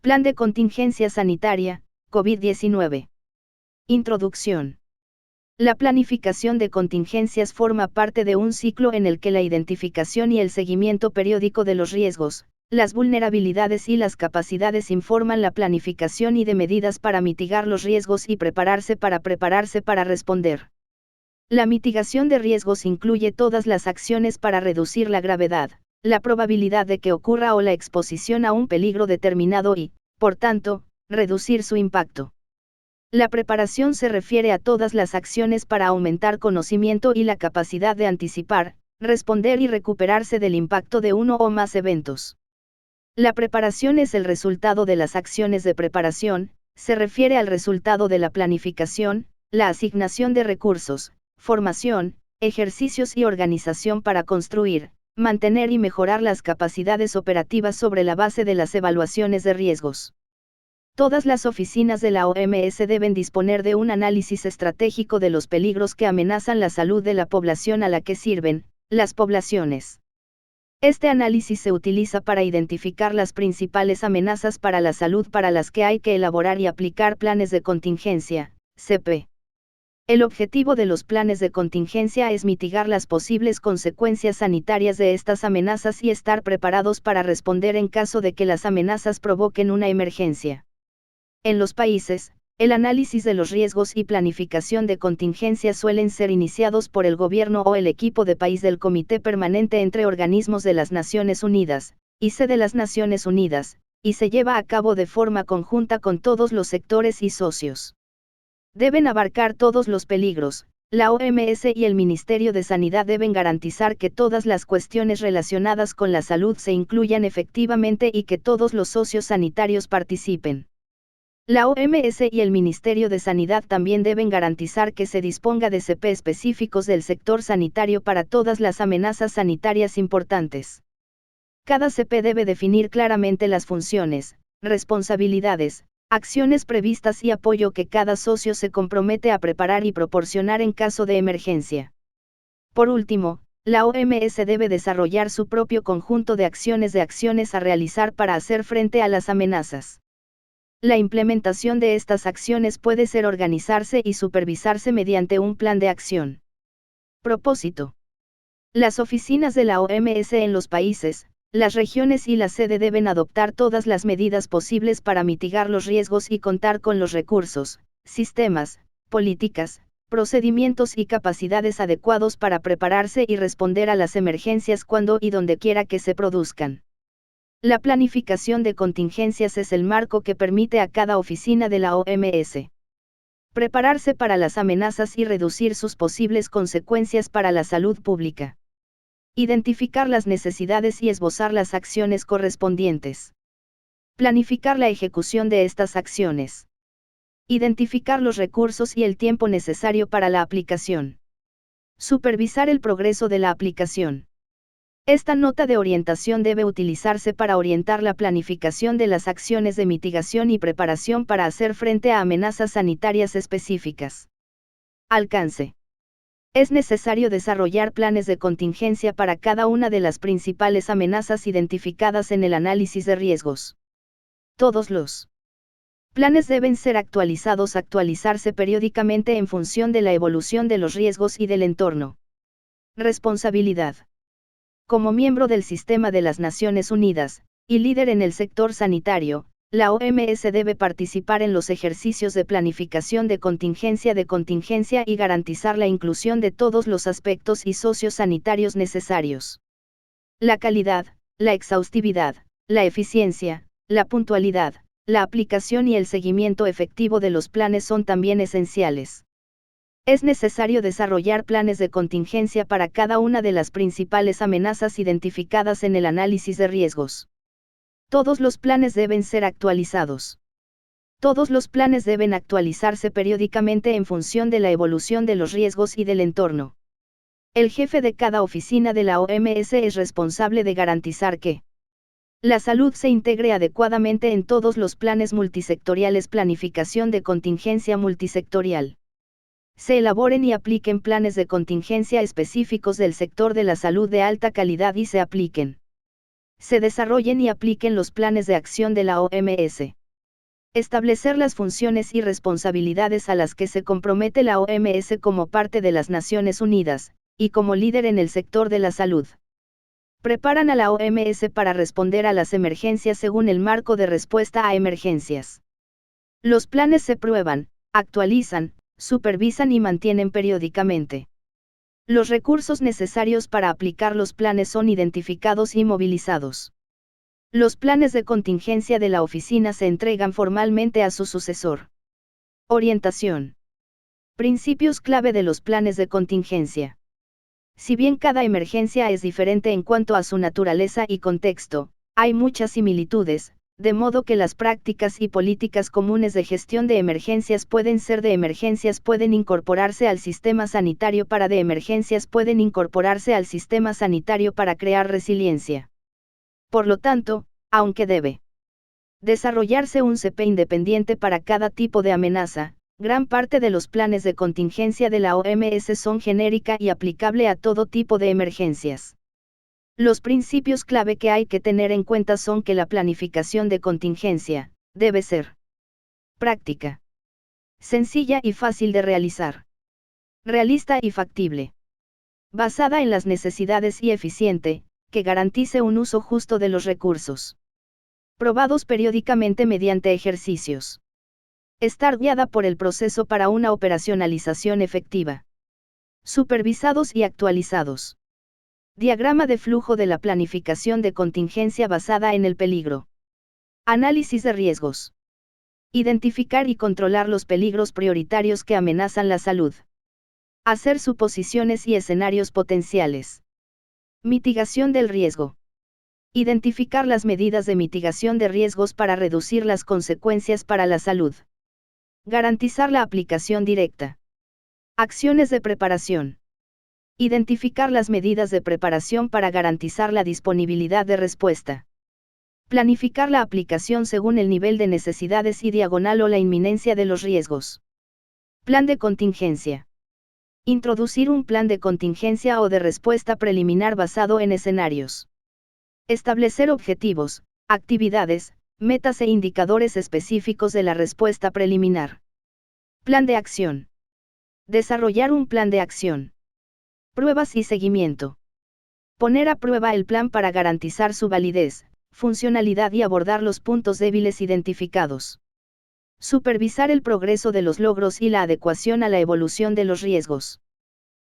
Plan de contingencia sanitaria, COVID-19. Introducción. La planificación de contingencias forma parte de un ciclo en el que la identificación y el seguimiento periódico de los riesgos, las vulnerabilidades y las capacidades informan la planificación y de medidas para mitigar los riesgos y prepararse para responder. La mitigación de riesgos incluye todas las acciones para reducir la gravedad, la probabilidad de que ocurra o la exposición a un peligro determinado y, por tanto, reducir su impacto. La preparación se refiere a todas las acciones para aumentar conocimiento y la capacidad de anticipar, responder y recuperarse del impacto de uno o más eventos. La preparación es el resultado de las acciones de preparación, se refiere al resultado de la planificación, la asignación de recursos, formación, ejercicios y organización para construir, mantener y mejorar las capacidades operativas sobre la base de las evaluaciones de riesgos. Todas las oficinas de la OMS deben disponer de un análisis estratégico de los peligros que amenazan la salud de la población a la que sirven, las poblaciones. Este análisis se utiliza para identificar las principales amenazas para la salud para las que hay que elaborar y aplicar planes de contingencia, CP. El objetivo de los planes de contingencia es mitigar las posibles consecuencias sanitarias de estas amenazas y estar preparados para responder en caso de que las amenazas provoquen una emergencia. En los países, el análisis de los riesgos y planificación de contingencia suelen ser iniciados por el gobierno o el equipo de país del Comité Permanente entre Organismos de las Naciones Unidas, IC de las Naciones Unidas, y se lleva a cabo de forma conjunta con todos los sectores y socios. Deben abarcar todos los peligros. La OMS y el Ministerio de Sanidad deben garantizar que todas las cuestiones relacionadas con la salud se incluyan efectivamente y que todos los socios sanitarios participen. La OMS y el Ministerio de Sanidad también deben garantizar que se disponga de CP específicos del sector sanitario para todas las amenazas sanitarias importantes. Cada CP debe definir claramente las funciones, responsabilidades, acciones previstas y apoyo que cada socio se compromete a preparar y proporcionar en caso de emergencia. Por último, la OMS debe desarrollar su propio conjunto de acciones a realizar para hacer frente a las amenazas. La implementación de estas acciones puede ser organizarse y supervisarse mediante un plan de acción. Propósito. Las oficinas de la OMS en los países, las regiones y la sede deben adoptar todas las medidas posibles para mitigar los riesgos y contar con los recursos, sistemas, políticas, procedimientos y capacidades adecuados para prepararse y responder a las emergencias cuando y donde quiera que se produzcan. La planificación de contingencias es el marco que permite a cada oficina de la OMS prepararse para las amenazas y reducir sus posibles consecuencias para la salud pública. Identificar las necesidades y esbozar las acciones correspondientes. Planificar la ejecución de estas acciones. Identificar los recursos y el tiempo necesario para la aplicación. Supervisar el progreso de la aplicación. Esta nota de orientación debe utilizarse para orientar la planificación de las acciones de mitigación y preparación para hacer frente a amenazas sanitarias específicas. Alcance. Es necesario desarrollar planes de contingencia para cada una de las principales amenazas identificadas en el análisis de riesgos. Todos los planes deben ser actualizarse periódicamente en función de la evolución de los riesgos y del entorno. Responsabilidad. Como miembro del sistema de las Naciones Unidas, y líder en el sector sanitario, la OMS debe participar en los ejercicios de planificación de contingencia y garantizar la inclusión de todos los aspectos y socios sanitarios necesarios. La calidad, la exhaustividad, la eficiencia, la puntualidad, la aplicación y el seguimiento efectivo de los planes son también esenciales. Es necesario desarrollar planes de contingencia para cada una de las principales amenazas identificadas en el análisis de riesgos. Todos los planes deben ser actualizados. Todos los planes deben actualizarse periódicamente en función de la evolución de los riesgos y del entorno. El jefe de cada oficina de la OMS es responsable de garantizar que la salud se integre adecuadamente en todos los planes multisectoriales. Planificación de contingencia multisectorial. Se elaboren y apliquen planes de contingencia específicos del sector de la salud de alta calidad y se apliquen Se desarrollen y apliquen los planes de acción de la OMS. Establecer las funciones y responsabilidades a las que se compromete la OMS como parte de las Naciones Unidas, y como líder en el sector de la salud. Preparan a la OMS para responder a las emergencias según el marco de respuesta a emergencias. Los planes se prueban, actualizan, supervisan y mantienen periódicamente. Los recursos necesarios para aplicar los planes son identificados y movilizados. Los planes de contingencia de la oficina se entregan formalmente a su sucesor. Orientación. Principios clave de los planes de contingencia. Si bien cada emergencia es diferente en cuanto a su naturaleza y contexto, hay muchas similitudes, de modo que las prácticas y políticas comunes de gestión de emergencias pueden incorporarse al sistema sanitario pueden incorporarse al sistema sanitario para crear resiliencia. Por lo tanto, aunque debe desarrollarse un CP independiente para cada tipo de amenaza, gran parte de los planes de contingencia de la OMS son genérica y aplicable a todo tipo de emergencias. Los principios clave que hay que tener en cuenta son que la planificación de contingencia debe ser práctica, sencilla y fácil de realizar, realista y factible, basada en las necesidades y eficiente, que garantice un uso justo de los recursos, probados periódicamente mediante ejercicios, estar guiada por el proceso para una operacionalización efectiva, supervisados y actualizados. Diagrama de flujo de la planificación de contingencia basada en el peligro. Análisis de riesgos. Identificar y controlar los peligros prioritarios que amenazan la salud. Hacer suposiciones y escenarios potenciales. Mitigación del riesgo. Identificar las medidas de mitigación de riesgos para reducir las consecuencias para la salud. Garantizar la aplicación directa. Acciones de preparación. Identificar las medidas de preparación para garantizar la disponibilidad de respuesta. Planificar la aplicación según el nivel de necesidades y diagonal o la inminencia de los riesgos. Plan de contingencia. Introducir un plan de contingencia o de respuesta preliminar basado en escenarios. Establecer objetivos, actividades, metas e indicadores específicos de la respuesta preliminar. Plan de acción. Desarrollar un plan de acción. Pruebas y seguimiento. Poner a prueba el plan para garantizar su validez, funcionalidad y abordar los puntos débiles identificados. Supervisar el progreso de los logros y la adecuación a la evolución de los riesgos.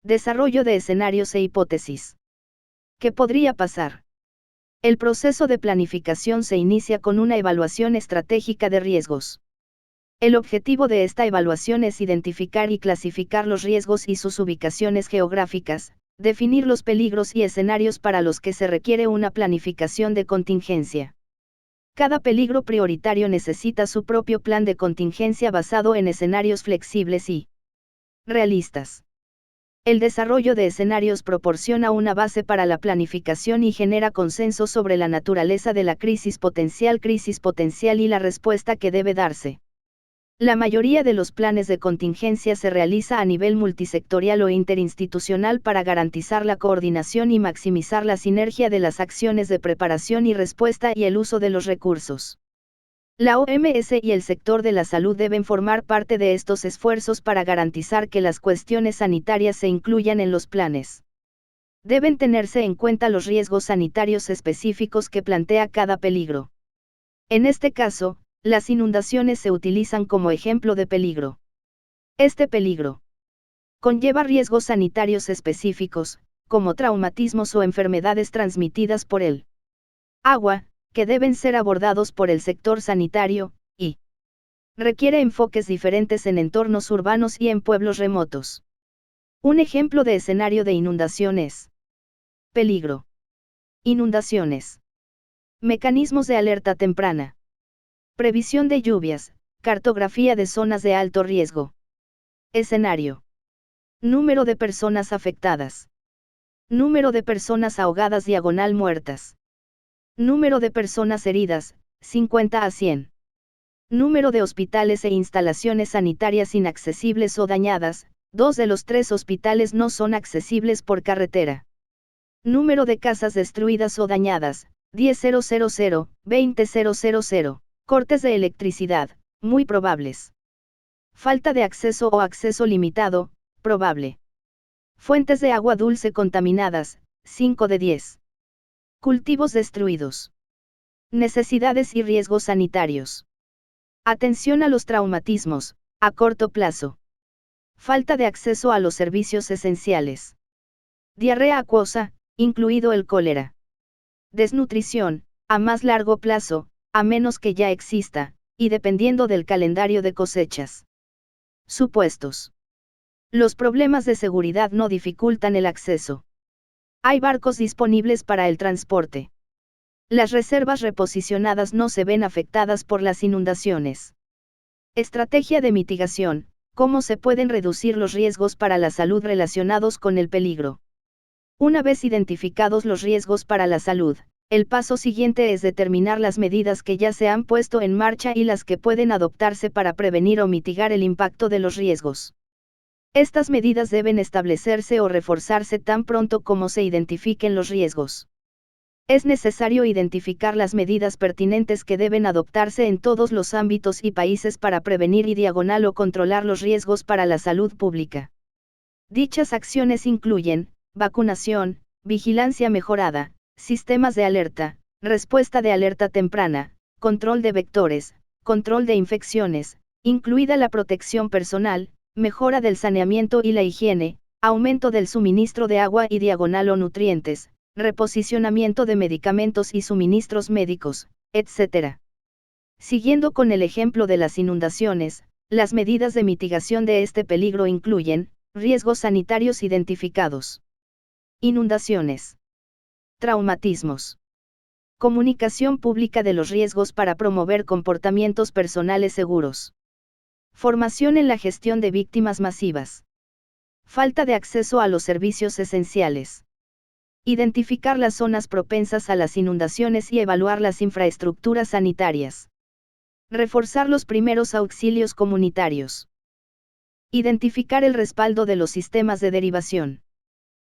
Desarrollo de escenarios e hipótesis. ¿Qué podría pasar? El proceso de planificación se inicia con una evaluación estratégica de riesgos. El objetivo de esta evaluación es identificar y clasificar los riesgos y sus ubicaciones geográficas, definir los peligros y escenarios para los que se requiere una planificación de contingencia. Cada peligro prioritario necesita su propio plan de contingencia basado en escenarios flexibles y realistas. El desarrollo de escenarios proporciona una base para la planificación y genera consenso sobre la naturaleza de la crisis potencial y la respuesta que debe darse. La mayoría de los planes de contingencia se realiza a nivel multisectorial o interinstitucional para garantizar la coordinación y maximizar la sinergia de las acciones de preparación y respuesta y el uso de los recursos. La OMS y el sector de la salud deben formar parte de estos esfuerzos para garantizar que las cuestiones sanitarias se incluyan en los planes. Deben tenerse en cuenta los riesgos sanitarios específicos que plantea cada peligro. En este caso, las inundaciones se utilizan como ejemplo de peligro. Este peligro conlleva riesgos sanitarios específicos, como traumatismos o enfermedades transmitidas por el agua, que deben ser abordados por el sector sanitario, y requiere enfoques diferentes en entornos urbanos y en pueblos remotos. Un ejemplo de escenario de inundación es peligro. Inundaciones. Mecanismos de alerta temprana. Previsión de lluvias, cartografía de zonas de alto riesgo. Escenario. Número de personas afectadas. Número de personas ahogadas / muertas. Número de personas heridas, 50 a 100. Número de hospitales e instalaciones sanitarias inaccesibles o dañadas, 2 de los 3 hospitales no son accesibles por carretera. Número de casas destruidas o dañadas, 10.000, 20.000. Cortes de electricidad, muy probables. Falta de acceso o acceso limitado, probable. Fuentes de agua dulce contaminadas, 5 de 10. Cultivos destruidos. Necesidades y riesgos sanitarios. Atención a los traumatismos, a corto plazo. Falta de acceso a los servicios esenciales. Diarrea acuosa, incluido el cólera. Desnutrición, a más largo plazo, a menos que ya exista, y dependiendo del calendario de cosechas. Supuestos. Los problemas de seguridad no dificultan el acceso. Hay barcos disponibles para el transporte. Las reservas reposicionadas no se ven afectadas por las inundaciones. Estrategia de mitigación: ¿cómo se pueden reducir los riesgos para la salud relacionados con el peligro? Una vez identificados los riesgos para la salud, el paso siguiente es determinar las medidas que ya se han puesto en marcha y las que pueden adoptarse para prevenir o mitigar el impacto de los riesgos. Estas medidas deben establecerse o reforzarse tan pronto como se identifiquen los riesgos. Es necesario identificar las medidas pertinentes que deben adoptarse en todos los ámbitos y países para prevenir y o controlar los riesgos para la salud pública. Dichas acciones incluyen vacunación, vigilancia mejorada, sistemas de alerta, respuesta de alerta temprana, control de vectores, control de infecciones, incluida la protección personal, mejora del saneamiento y la higiene, aumento del suministro de agua y o nutrientes, reposicionamiento de medicamentos y suministros médicos, etc. Siguiendo con el ejemplo de las inundaciones, las medidas de mitigación de este peligro incluyen riesgos sanitarios identificados. Inundaciones. Traumatismos. Comunicación pública de los riesgos para promover comportamientos personales seguros. Formación en la gestión de víctimas masivas. Falta de acceso a los servicios esenciales. Identificar las zonas propensas a las inundaciones y evaluar las infraestructuras sanitarias. Reforzar los primeros auxilios comunitarios. Identificar el respaldo de los sistemas de derivación.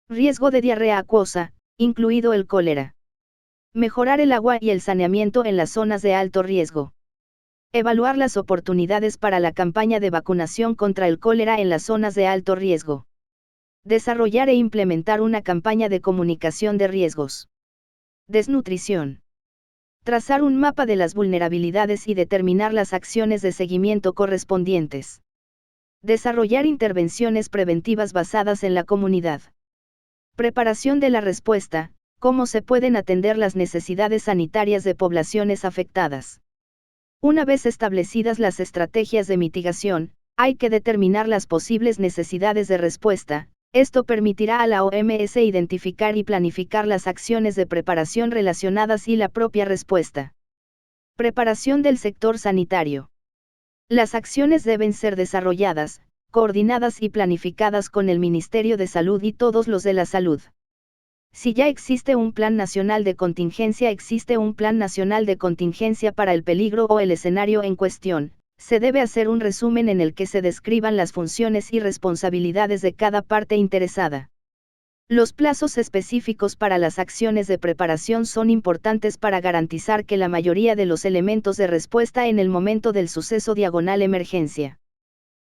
Riesgo de diarrea acuosa, incluido el cólera. Mejorar el agua y el saneamiento en las zonas de alto riesgo. Evaluar las oportunidades para la campaña de vacunación contra el cólera en las zonas de alto riesgo. Desarrollar e implementar una campaña de comunicación de riesgos. Desnutrición. Trazar un mapa de las vulnerabilidades y determinar las acciones de seguimiento correspondientes. Desarrollar intervenciones preventivas basadas en la comunidad. Preparación de la respuesta: ¿cómo se pueden atender las necesidades sanitarias de poblaciones afectadas? Una vez establecidas las estrategias de mitigación, hay que determinar las posibles necesidades de respuesta. Esto permitirá a la OMS identificar y planificar las acciones de preparación relacionadas y la propia respuesta. Preparación del sector sanitario. Las acciones deben ser desarrolladas, coordinadas y planificadas con el Ministerio de Salud y todos los de la salud. Si ya existe un plan nacional de contingencia, existe un plan nacional de contingencia para el peligro o el escenario en cuestión. Se debe hacer un resumen en el que se describan las funciones y responsabilidades de cada parte interesada. Los plazos específicos para las acciones de preparación son importantes para garantizar que la mayoría de los elementos de respuesta en el momento del suceso emergencia.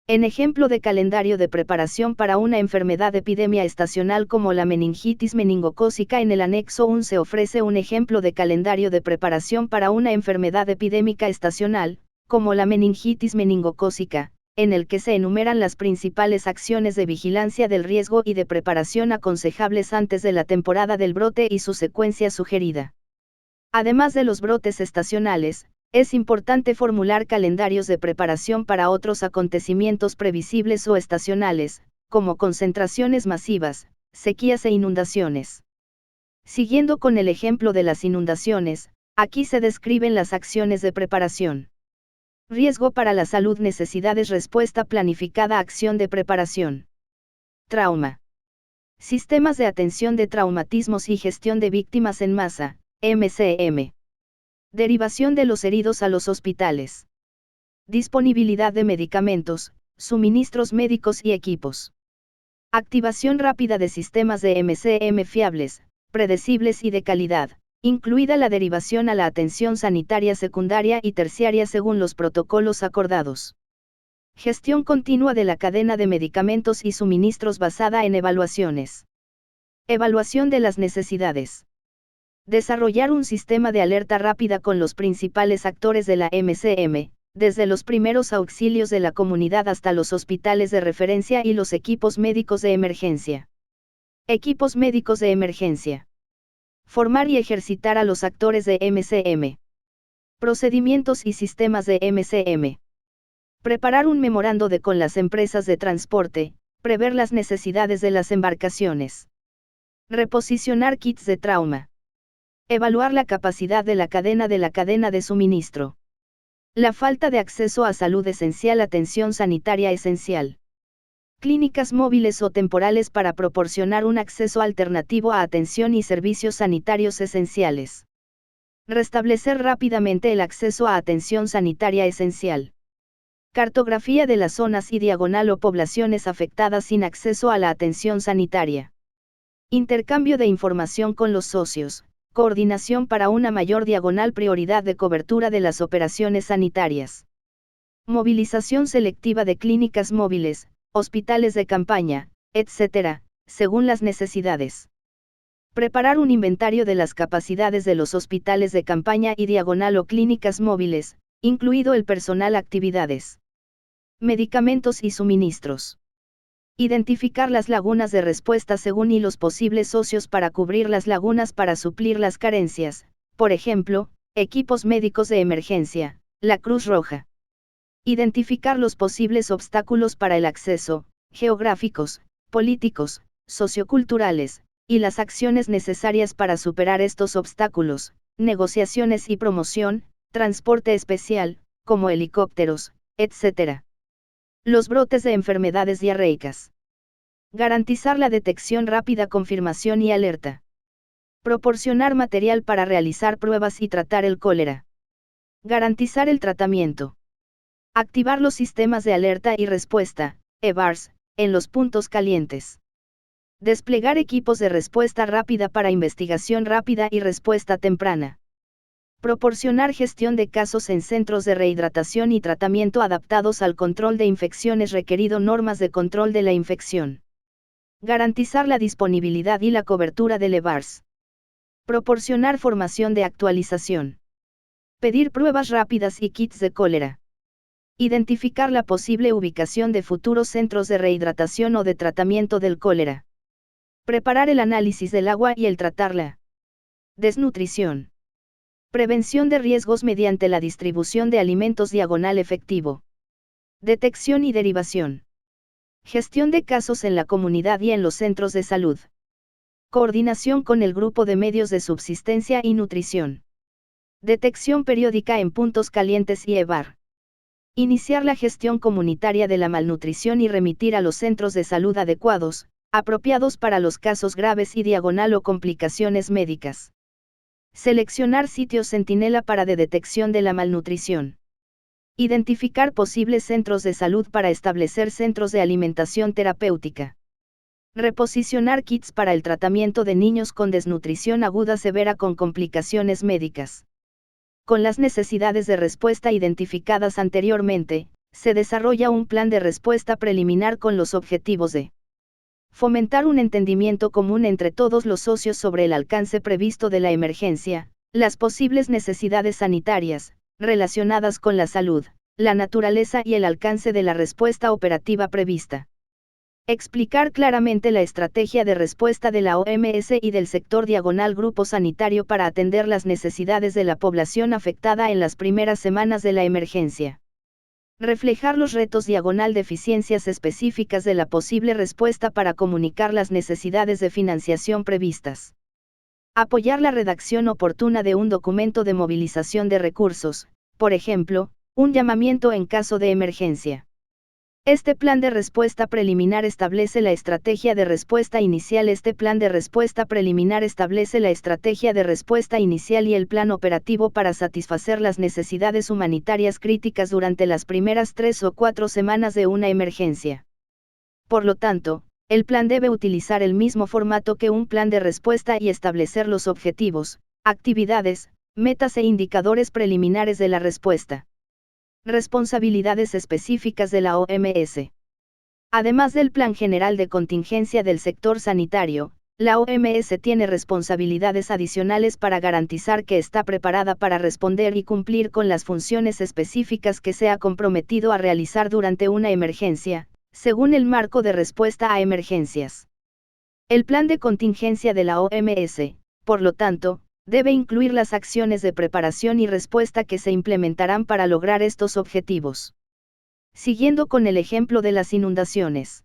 En ejemplo de calendario de preparación para una enfermedad epidemia estacional como la meningitis meningocócica, en el anexo 1 se ofrece un ejemplo de calendario de preparación para una enfermedad epidémica estacional, como la meningitis meningocócica, en el que se enumeran las principales acciones de vigilancia del riesgo y de preparación aconsejables antes de la temporada del brote y su secuencia sugerida. Además de los brotes estacionales, es importante formular calendarios de preparación para otros acontecimientos previsibles o estacionales, como concentraciones masivas, sequías e inundaciones. Siguiendo con el ejemplo de las inundaciones, aquí se describen las acciones de preparación. Riesgo para la salud, necesidades, respuesta planificada, acción de preparación. Trauma. Sistemas de atención de traumatismos y gestión de víctimas en masa, MCM. Derivación de los heridos a los hospitales. Disponibilidad de medicamentos, suministros médicos y equipos. Activación rápida de sistemas de MCM fiables, predecibles y de calidad, incluida la derivación a la atención sanitaria secundaria y terciaria según los protocolos acordados. Gestión continua de la cadena de medicamentos y suministros basada en evaluaciones. Evaluación de las necesidades. Desarrollar un sistema de alerta rápida con los principales actores de la MCM, desde los primeros auxilios de la comunidad hasta los hospitales de referencia y los equipos médicos de emergencia. Equipos médicos de emergencia. Formar y ejercitar a los actores de MCM. Procedimientos y sistemas de MCM. Preparar un memorando con las empresas de transporte, prever las necesidades de las embarcaciones. Reposicionar kits de trauma. Evaluar la capacidad de la cadena de suministro. La falta de acceso a salud esencial, atención sanitaria esencial. Clínicas móviles o temporales para proporcionar un acceso alternativo a atención y servicios sanitarios esenciales. Restablecer rápidamente el acceso a atención sanitaria esencial. Cartografía de las zonas y diagonal o poblaciones afectadas sin acceso a la atención sanitaria. Intercambio de información con los socios. Coordinación para una mayor diagonal prioridad de cobertura de las operaciones sanitarias. Movilización selectiva de clínicas móviles, hospitales de campaña, etc., según las necesidades. Preparar un inventario de las capacidades de los hospitales de campaña y diagonal o clínicas móviles, incluido el personal, actividades. Medicamentos y suministros. Identificar las lagunas de respuesta según y los posibles socios para cubrir las lagunas para suplir las carencias, por ejemplo, equipos médicos de emergencia, la Cruz Roja. Identificar los posibles obstáculos para el acceso, geográficos, políticos, socioculturales, y las acciones necesarias para superar estos obstáculos, negociaciones y promoción, transporte especial, como helicópteros, etc. Los brotes de enfermedades diarreicas. Garantizar la detección rápida, confirmación y alerta. Proporcionar material para realizar pruebas y tratar el cólera. Garantizar el tratamiento. Activar los sistemas de alerta y respuesta, EVARS, en los puntos calientes. Desplegar equipos de respuesta rápida para investigación rápida y respuesta temprana. Proporcionar gestión de casos en centros de rehidratación y tratamiento adaptados al control de infecciones requerido normas de control de la infección. Garantizar la disponibilidad y la cobertura del EVARS. Proporcionar formación de actualización. Pedir pruebas rápidas y kits de cólera. Identificar la posible ubicación de futuros centros de rehidratación o de tratamiento del cólera. Preparar el análisis del agua y el tratarla. Desnutrición. Prevención de riesgos mediante la distribución de alimentos diagonal efectivo. Detección y derivación. Gestión de casos en la comunidad y en los centros de salud. Coordinación con el grupo de medios de subsistencia y nutrición. Detección periódica en puntos calientes y EVAR. Iniciar la gestión comunitaria de la malnutrición y remitir a los centros de salud adecuados, apropiados para los casos graves y diagonal o complicaciones médicas. Seleccionar sitios centinela para de detección de la malnutrición. Identificar posibles centros de salud para establecer centros de alimentación terapéutica. Reposicionar kits para el tratamiento de niños con desnutrición aguda severa con complicaciones médicas. Con las necesidades de respuesta identificadas anteriormente, se desarrolla un plan de respuesta preliminar con los objetivos de fomentar un entendimiento común entre todos los socios sobre el alcance previsto de la emergencia, las posibles necesidades sanitarias, relacionadas con la salud, la naturaleza y el alcance de la respuesta operativa prevista. Explicar claramente la estrategia de respuesta de la OMS y del sector diagonal grupo sanitario para atender las necesidades de la población afectada en las primeras semanas de la emergencia. Reflejar los retos diagonal deficiencias específicas de la posible respuesta para comunicar las necesidades de financiación previstas. Apoyar la redacción oportuna de un documento de movilización de recursos, por ejemplo, un llamamiento en caso de emergencia. Este plan de respuesta preliminar establece la estrategia de respuesta inicial. Este plan de respuesta preliminar establece la estrategia de respuesta inicial y el plan operativo para satisfacer las necesidades humanitarias críticas durante las primeras 3 o 4 semanas de una emergencia. Por lo tanto, el plan debe utilizar el mismo formato que un plan de respuesta y establecer los objetivos, Actividades, metas e indicadores preliminares de la respuesta. Responsabilidades específicas de la OMS. Además del Plan General de Contingencia del sector sanitario, la OMS tiene responsabilidades adicionales para garantizar que está preparada para responder y cumplir con las funciones específicas que se ha comprometido a realizar durante una emergencia, según el marco de respuesta a emergencias. El plan de contingencia de la OMS, por lo tanto, debe incluir las acciones de preparación y respuesta que se implementarán para lograr estos objetivos. Siguiendo con el ejemplo de las inundaciones.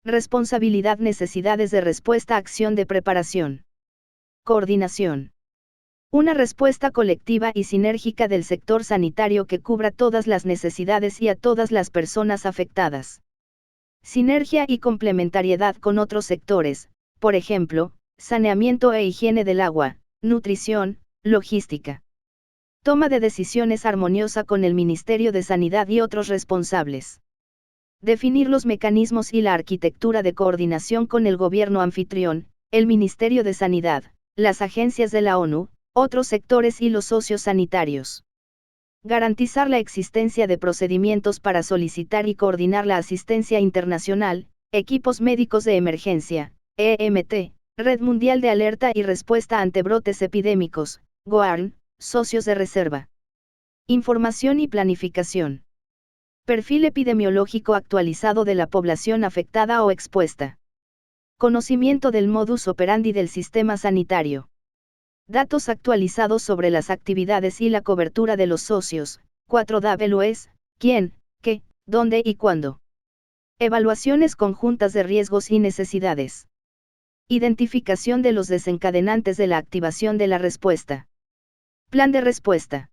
Responsabilidad, necesidades de respuesta, acción de preparación. Coordinación. Una respuesta colectiva y sinérgica del sector sanitario que cubra todas las necesidades y a todas las personas afectadas. Sinergia y complementariedad con otros sectores, por ejemplo, saneamiento e higiene del agua, nutrición, logística. Toma de decisiones armoniosa con el Ministerio de Sanidad y otros responsables. Definir los mecanismos y la arquitectura de coordinación con el gobierno anfitrión, el Ministerio de Sanidad, las agencias de la ONU, otros sectores y los socios sanitarios. Garantizar la existencia de procedimientos para solicitar y coordinar la asistencia internacional, equipos médicos de emergencia, EMT, Red Mundial de Alerta y Respuesta ante Brotes Epidémicos, GOARN, socios de reserva. Información y planificación. Perfil epidemiológico actualizado de la población afectada o expuesta. Conocimiento del modus operandi del sistema sanitario. Datos actualizados sobre las actividades y la cobertura de los socios, 4Ws, quién, qué, dónde y cuándo. Evaluaciones conjuntas de riesgos y necesidades. Identificación de los desencadenantes de la activación de la respuesta. Plan de respuesta.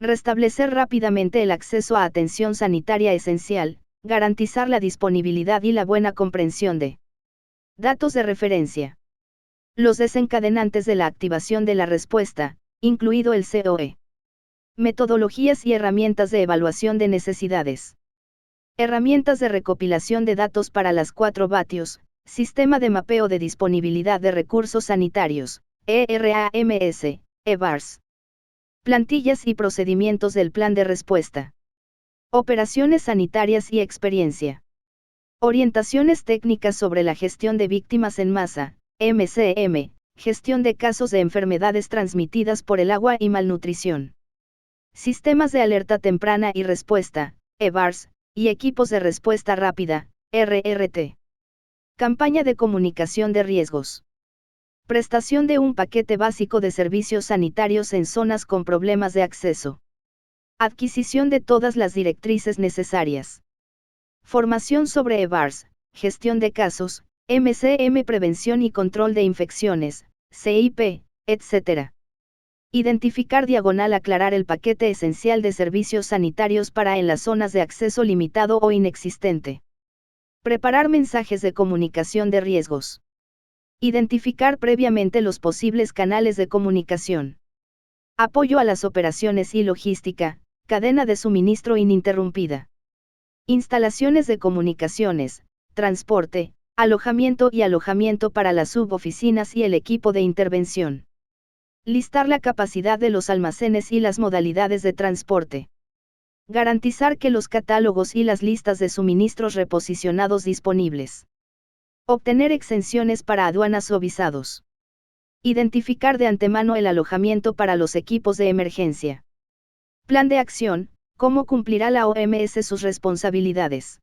Restablecer rápidamente el acceso a atención sanitaria esencial, garantizar la disponibilidad y la buena comprensión de datos de referencia. Los desencadenantes de la activación de la respuesta, incluido el COE. Metodologías y herramientas de evaluación de necesidades. Herramientas de recopilación de datos para las 4 vatios, Sistema de Mapeo de Disponibilidad de Recursos Sanitarios, ERAMS, EVARS. Plantillas y procedimientos del plan de respuesta. Operaciones sanitarias y experiencia. Orientaciones técnicas sobre la gestión de víctimas en masa, MCM, gestión de casos de enfermedades transmitidas por el agua y malnutrición. Sistemas de alerta temprana y respuesta, EVARS, y equipos de respuesta rápida, RRT. Campaña de comunicación de riesgos. Prestación de un paquete básico de servicios sanitarios en zonas con problemas de acceso. Adquisición de todas las directrices necesarias. Formación sobre EVARS, gestión de casos, MCM, prevención y control de infecciones, CIP, etc. Identificar aclarar el paquete esencial de servicios sanitarios para en las zonas de acceso limitado o inexistente. Preparar mensajes de comunicación de riesgos. Identificar previamente los posibles canales de comunicación. Apoyo a las operaciones y logística, cadena de suministro ininterrumpida. Instalaciones de comunicaciones, transporte, alojamiento y alojamiento para las suboficinas y el equipo de intervención. Listar la capacidad de los almacenes y las modalidades de transporte. Garantizar que los catálogos y las listas de suministros reposicionados disponibles. Obtener exenciones para aduanas o visados. Identificar de antemano el alojamiento para los equipos de emergencia. Plan de acción, cómo cumplirá la OMS sus responsabilidades.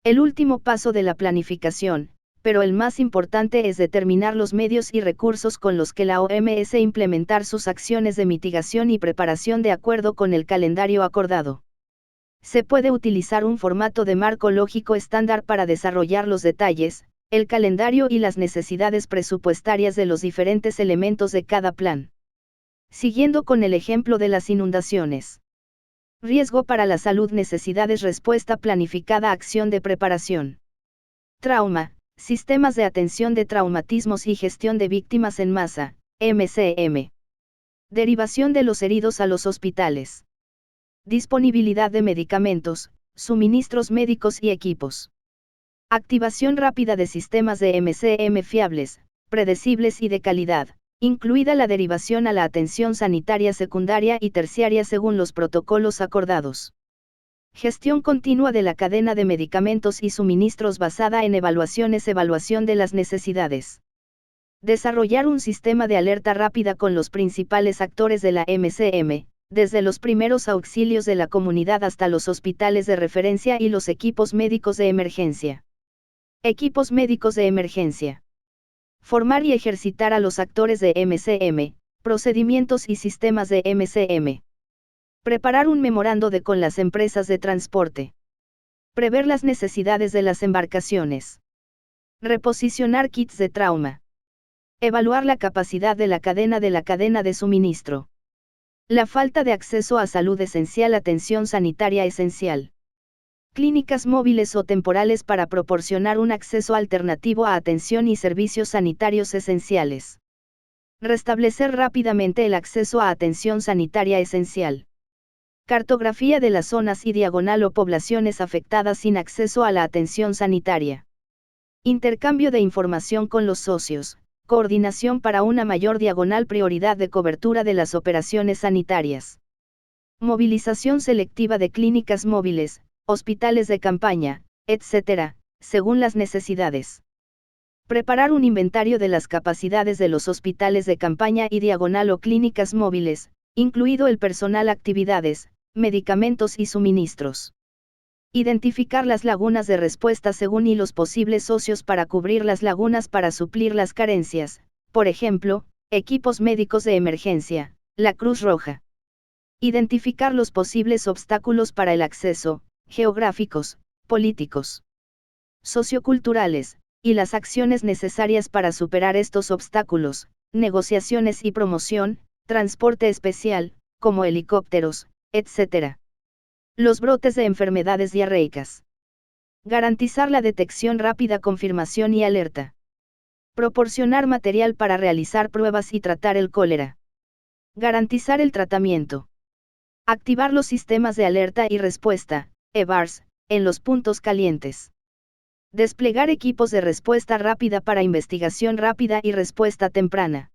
El último paso de la planificación, pero el más importante, es determinar los medios y recursos con los que la OMS implementar sus acciones de mitigación y preparación de acuerdo con el calendario acordado. Se puede utilizar un formato de marco lógico estándar para desarrollar los detalles, el calendario y las necesidades presupuestarias de los diferentes elementos de cada plan. Siguiendo con el ejemplo de las inundaciones. Riesgo para la salud, necesidades, respuesta planificada, acción de preparación. Trauma, sistemas de atención de traumatismos y gestión de víctimas en masa, MCM. Derivación de los heridos a los hospitales. Disponibilidad de medicamentos, suministros médicos y equipos. Activación rápida de sistemas de MCM fiables, predecibles y de calidad, incluida la derivación a la atención sanitaria secundaria y terciaria según los protocolos acordados. Gestión continua de la cadena de medicamentos y suministros basada en evaluación de las necesidades. Desarrollar un sistema de alerta rápida con los principales actores de la MCM, desde los primeros auxilios de la comunidad hasta los hospitales de referencia y los equipos médicos de emergencia. Equipos médicos de emergencia. Formar y ejercitar a los actores de MCM, procedimientos y sistemas de MCM. Preparar un memorando con las empresas de transporte. Prever las necesidades de las embarcaciones. Reposicionar kits de trauma. Evaluar la capacidad de la cadena de suministro. La falta de acceso a salud esencial, atención sanitaria esencial. Clínicas móviles o temporales para proporcionar un acceso alternativo a atención y servicios sanitarios esenciales. Restablecer rápidamente el acceso a atención sanitaria esencial. Cartografía de las zonas y diagonal o poblaciones afectadas sin acceso a la atención sanitaria. Intercambio de información con los socios. Coordinación para una mayor diagonal prioridad de cobertura de las operaciones sanitarias. Movilización selectiva de clínicas móviles, hospitales de campaña, etc., según las necesidades. Preparar un inventario de las capacidades de los hospitales de campaña y diagonal o clínicas móviles, incluido el personal, actividades, medicamentos y suministros. Identificar las lagunas de respuesta según y los posibles socios para cubrir las lagunas para suplir las carencias, por ejemplo, equipos médicos de emergencia, la Cruz Roja. Identificar los posibles obstáculos para el acceso, geográficos, políticos, socioculturales, y las acciones necesarias para superar estos obstáculos, negociaciones y promoción, transporte especial, como helicópteros, etc. Los brotes de enfermedades diarreicas. Garantizar la detección rápida, confirmación y alerta. Proporcionar material para realizar pruebas y tratar el cólera. Garantizar el tratamiento. Activar los sistemas de alerta y respuesta, EVARS, en los puntos calientes. Desplegar equipos de respuesta rápida para investigación rápida y respuesta temprana.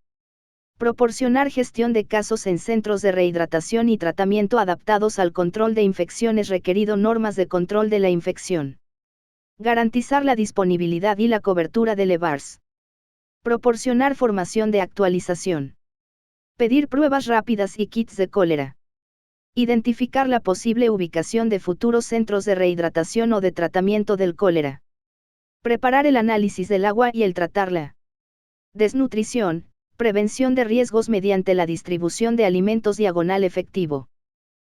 Proporcionar gestión de casos en centros de rehidratación y tratamiento adaptados al control de infecciones requerido normas de control de la infección. Garantizar la disponibilidad y la cobertura del EVARS. Proporcionar formación de actualización. Pedir pruebas rápidas y kits de cólera. Identificar la posible ubicación de futuros centros de rehidratación o de tratamiento del cólera. Preparar el análisis del agua y el tratarla. Desnutrición. Prevención de riesgos mediante la distribución de alimentos diagonal efectivo.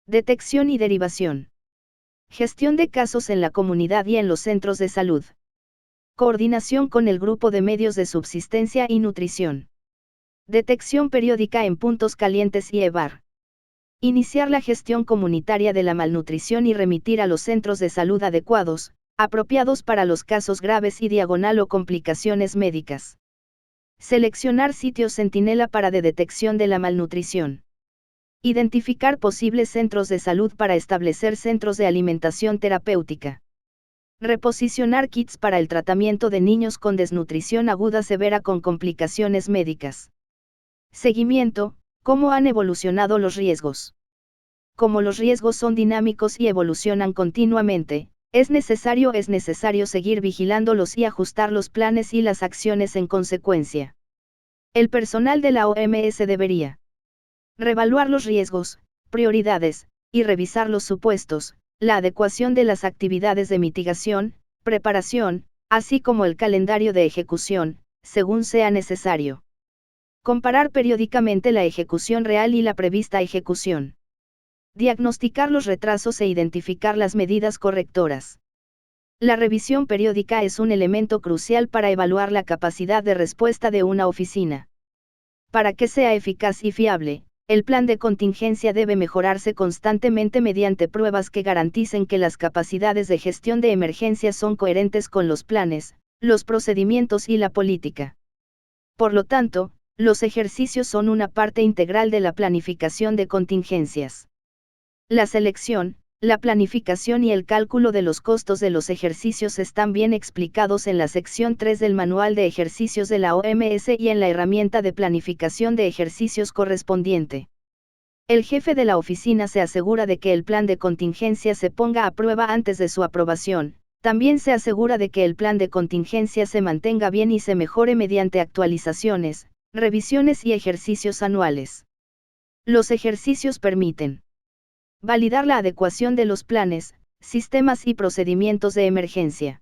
Detección y derivación. Gestión de casos en la comunidad y en los centros de salud. Coordinación con el grupo de medios de subsistencia y nutrición. Detección periódica en puntos calientes y EVAR. Iniciar la gestión comunitaria de la malnutrición y remitir a los centros de salud adecuados, apropiados para los casos graves y diagonal o complicaciones médicas. Seleccionar sitios centinela para de detección de la malnutrición. Identificar posibles centros de salud para establecer centros de alimentación terapéutica. Reposicionar kits para el tratamiento de niños con desnutrición aguda severa con complicaciones médicas. Seguimiento, ¿cómo han evolucionado los riesgos? Como los riesgos son dinámicos y evolucionan continuamente, es necesario seguir vigilándolos y ajustar los planes y las acciones en consecuencia. El personal de la OMS debería reevaluar los riesgos, prioridades, y revisar los supuestos, la adecuación de las actividades de mitigación, preparación, así como el calendario de ejecución, según sea necesario. Comparar periódicamente la ejecución real y la prevista ejecución. Diagnosticar los retrasos e identificar las medidas correctoras. La revisión periódica es un elemento crucial para evaluar la capacidad de respuesta de una oficina. Para que sea eficaz y fiable, el plan de contingencia debe mejorarse constantemente mediante pruebas que garanticen que las capacidades de gestión de emergencias son coherentes con los planes, los procedimientos y la política. Por lo tanto, los ejercicios son una parte integral de la planificación de contingencias. La selección, La planificación y el cálculo de los costos de los ejercicios están bien explicados en la sección 3 del Manual de Ejercicios de la OMS y en la herramienta de planificación de ejercicios correspondiente. El jefe de la oficina se asegura de que el plan de contingencia se ponga a prueba antes de su aprobación. También se asegura de que el plan de contingencia se mantenga bien y se mejore mediante actualizaciones, revisiones y ejercicios anuales. Los ejercicios permiten validar la adecuación de los planes, sistemas y procedimientos de emergencia.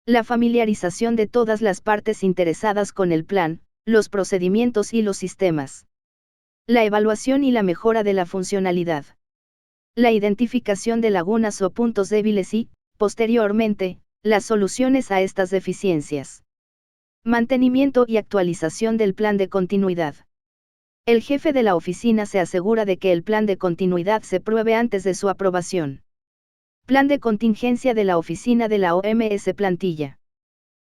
La familiarización de todas las partes interesadas con el plan, los procedimientos y los sistemas. La evaluación y la mejora de la funcionalidad. La identificación de lagunas o puntos débiles y, posteriormente, las soluciones a estas deficiencias. Mantenimiento y actualización del plan de continuidad. El jefe de la oficina se asegura de que el plan de continuidad se pruebe antes de su aprobación. Plan de contingencia de la oficina de la OMS plantilla.